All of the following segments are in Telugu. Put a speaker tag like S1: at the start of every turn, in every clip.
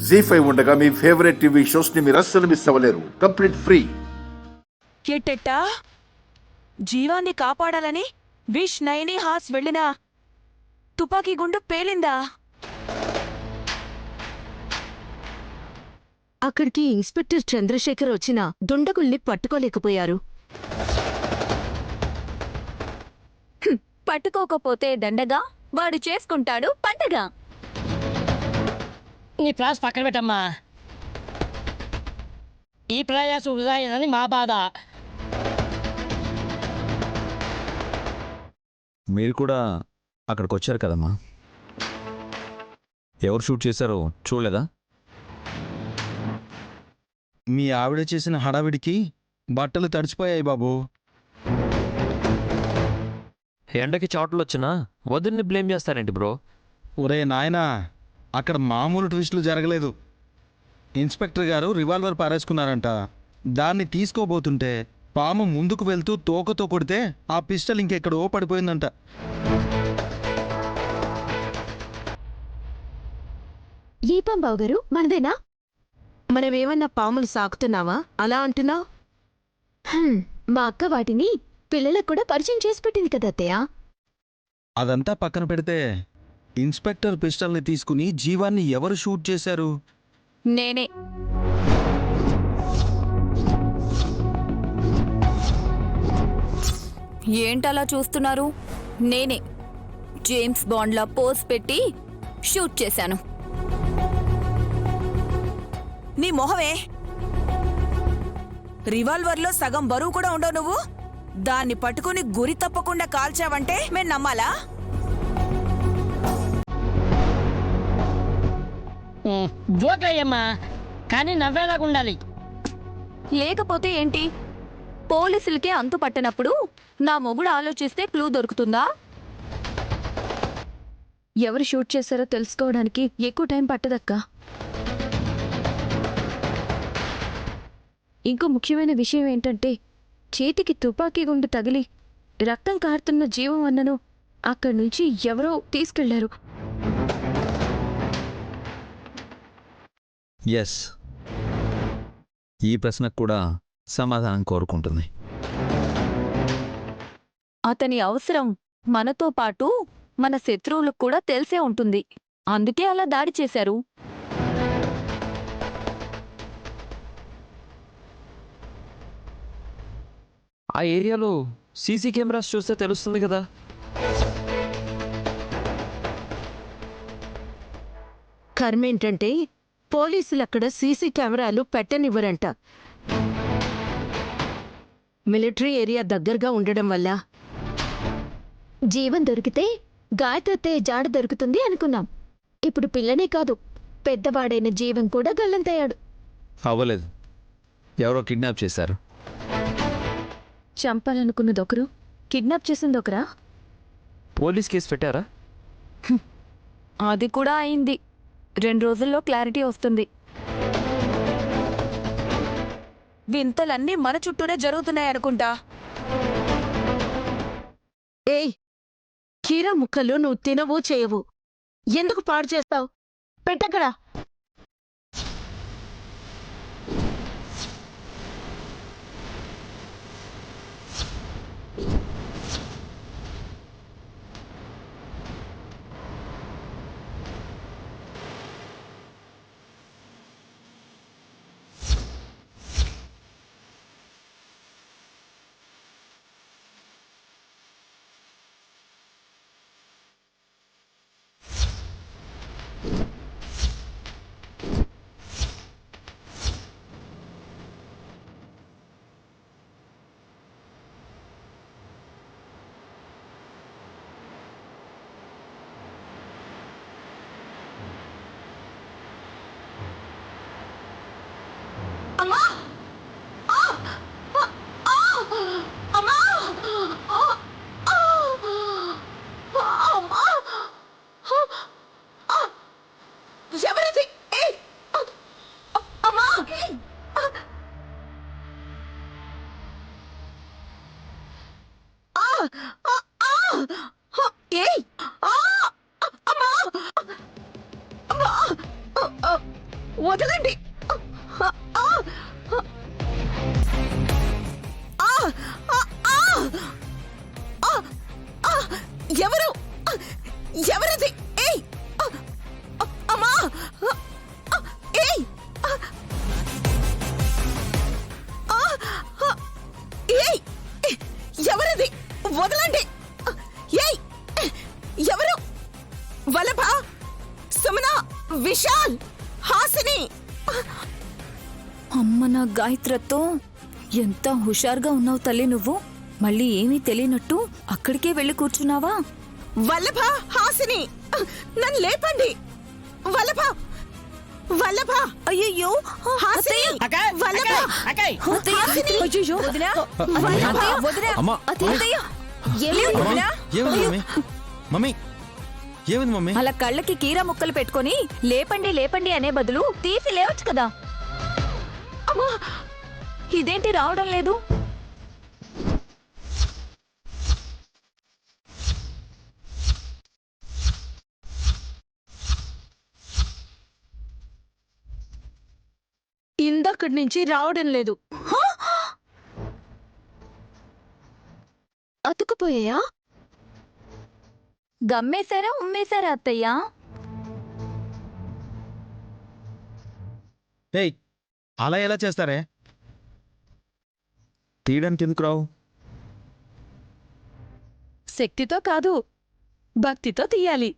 S1: జీ5 ఉండగా మీ ఫేవరెట్ టీవీ షోస్ ని మీరు అస్సలు మిస్ అవ్వలేరు. Complete free.
S2: ఎట్టెట్టా జీవాన్ని కాపాడాలని విష్ నైని హాస్ వెళ్ళిన తుపాకీ గుండు పేలిందా?
S3: అక్కడికి ఇన్స్పెక్టర్ చంద్రశేఖర్ వచ్చిన దుండగుల్ని పట్టుకోలేకపోయారు.
S2: పట్టుకోకపోతే దండగా, వాడు చేసుకుంటాడు పండగ.
S4: నీ ప్రాస్ పక్కన పెట్టమ్మా. ఈ ప్రయాసం వృధా అయిందని మా బాధ.
S5: మీరు కూడా అక్కడికి వచ్చారు కదమ్మా, ఎవరు షూట్ చేశారో చూడలేదా?
S6: మీ ఆవిడ చేసిన హడావిడికి బట్టలు తడిచిపోయాయి బాబు.
S7: ఎండకి చాట్లు వచ్చినా వదిన్ని బ్లేమ్ చేస్తారేంటి బ్రో?
S6: ఒరే నాయనా, అక్కడ మామూలు ట్విస్టులు జరగలేదు. ఇన్స్పెక్టర్ గారు రివాల్వర్ పారేసుకున్నారంట. దాన్ని తీసుకోబోతుంటే పాము ముందుకు వెళ్తూ తోకతో కొడితే ఆ పిస్టల్ ఇంకెక్కడో పడిపోయిందంట.
S3: ఈ బాబు గారు మనదేనా? మనమేమన్నా పాములు సాకుతున్నావా అలా అంటున్నావు? మా అక్క వాటిని పిల్లలకు కూడా పరిచయం చేసి పెట్టింది కదా అత్తయ్య.
S6: అదంతా పక్కన పెడితే ఇన్స్పెక్టర్ పిస్టల్ని తీసుకుని జీవాన్ని ఎవరు షూట్ చేశారు?
S2: నేనే. ఏంటలా చూస్తున్నారు? నేనే జేమ్స్ బాండ్లా పోజ్ పెట్టి షూట్ చేశాను. నీ మొహమే, రివాల్వర్లో సగం బరువు కూడా ఉండవు. నువ్వు దాన్ని పట్టుకుని గురి తప్పకుండా కాల్చావంటే మేము నమ్మాలా?
S4: జోకయ్యమ్మా, కానీ నవ్వేలాగా ఉండాలి.
S2: లేకపోతే ఏంటి? పోలీసులకే అంతు పట్టనప్పుడు నా మొగుడు ఆలోచిస్తే క్లూ దొరుకుతుందా? ఎవరు షూట్ చేశారో తెలుసుకోవడానికి ఎక్కువ టైం పట్టదక్కా. ఇంకో ముఖ్యమైన విషయం ఏంటంటే, చేతికి తుపాకీ గుండు తగిలి రక్తం కారుతున్న జీవం అన్నను అక్కడి నుంచి ఎవరో తీసుకెళ్లారు.
S5: ఎస్, ఈ ప్రశ్నకు కూడా సమాధానం కోరుకుంటుంది.
S2: అతని అవసరం మనతో పాటు మన శత్రువులకు కూడా తెలిసే ఉంటుంది. అందుకే అలా దాడి చేశారు.
S7: ఆ ఏరియాలో సీసీ కెమెరాస్ చూస్తే తెలుస్తుంది కదా.
S3: కర్మేంటంటే పోలీసులు అక్కడ సీసీ కెమెరాలు పెట్టనివ్వరంట. మిలిటరీ ఏరియా దగ్గరగా ఉండడం వల్ల జీవం దొరికితే గాయత్రత్తయ్య జాడ దొరుకుతుంది అనుకున్నాం. ఇప్పుడు పిల్లనే కాదు, పెద్దవాడైన జీవం కూడా గల్లంతయ్యాడు.
S5: అవ్వలేదు, ఎవరో కిడ్నాప్ చేశారు.
S2: చంపాలనుకున్నదొకరు, కిడ్నాప్ చేసిందొకరా?
S7: పోలీస్ కేసు పెట్టారా?
S2: అది కూడా అయింది. 2 రోజుల్లో క్లారిటీ వస్తుంది. వింతలన్నీ మన చుట్టూనే జరుగుతున్నాయనుకుంటా.
S3: ఏయ్, కీరా ముక్కలు నువ్వు తినవు చేయవు, ఎందుకు పాడు చేస్తావు? పెట్టక్కడా. వదలండి. ఎవరు ఎవరది? ఏయ్ అమ్మా! ఏయ్ ఏయ్ ఎవరది? వదలండి. ఏయ్ ఎవరు? వల్లభ, సుమన, విశాల్, హాసిని.
S2: అమ్మ నా గాయత్రతో ఎంత హుషారుగా ఉన్నావు తల్లి నువ్వు. మళ్ళీ ఏమీ తెలియనట్టు అక్కడికే వెళ్ళి కూర్చున్నావా?
S3: వల్లభ, హాసిని, నన్ను లేపండి. వల్లభ, వల్లభ,
S2: అయ్యయ్యో
S3: హాసిని,
S4: అక్కాయ్,
S3: వల్లభ,
S4: అక్కాయ్,
S3: హాసిని,
S2: అయ్యయ్యో.
S3: వల్లభ,
S6: అమ్మా
S3: ఏమైంది వదినా?
S6: ఏమైంది మమ్మీ? మమ్మీ ఏమైంది మమ్మీ?
S2: అలా కళ్ళకి కీరా ముక్కలు పెట్టుకొని లేపండి లేపండి అనే బదులు తీసి లేవచ్చు కదా. అమ్మా ఇదేంటి రావడం లేదు?
S3: ఇందక్కడి నుంచి రావడం లేదు.
S2: అతుకుపోయాయా? గమ్మేశారా ఉమ్మేశారా అత్తయ్య?
S6: ఏయ్ అలా ఎలా చేస్తారే?
S5: తీయడానికి ఎందుకు రావు?
S2: శక్తితో కాదు భక్తితో తీయాలి.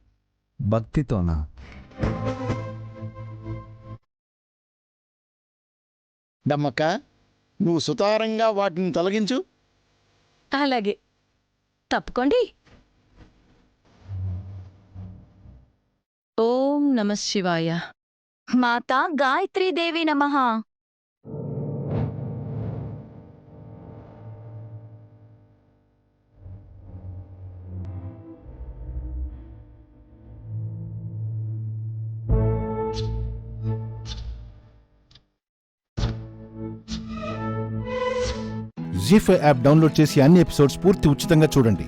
S5: భక్తితోనా?
S8: దమ్మక్క, నువ్వు సుతారంగా వాటిని తొలగించు.
S2: అలాగే తప్పుకోండి. ఓం నమ శివాయ. మాతా గాయత్రీదేవి నమః.
S9: జీ5 యాప్ డౌన్లోడ్ చేసి అన్ని ఎపిసోడ్స్ పూర్తి ఉచితంగా చూడండి.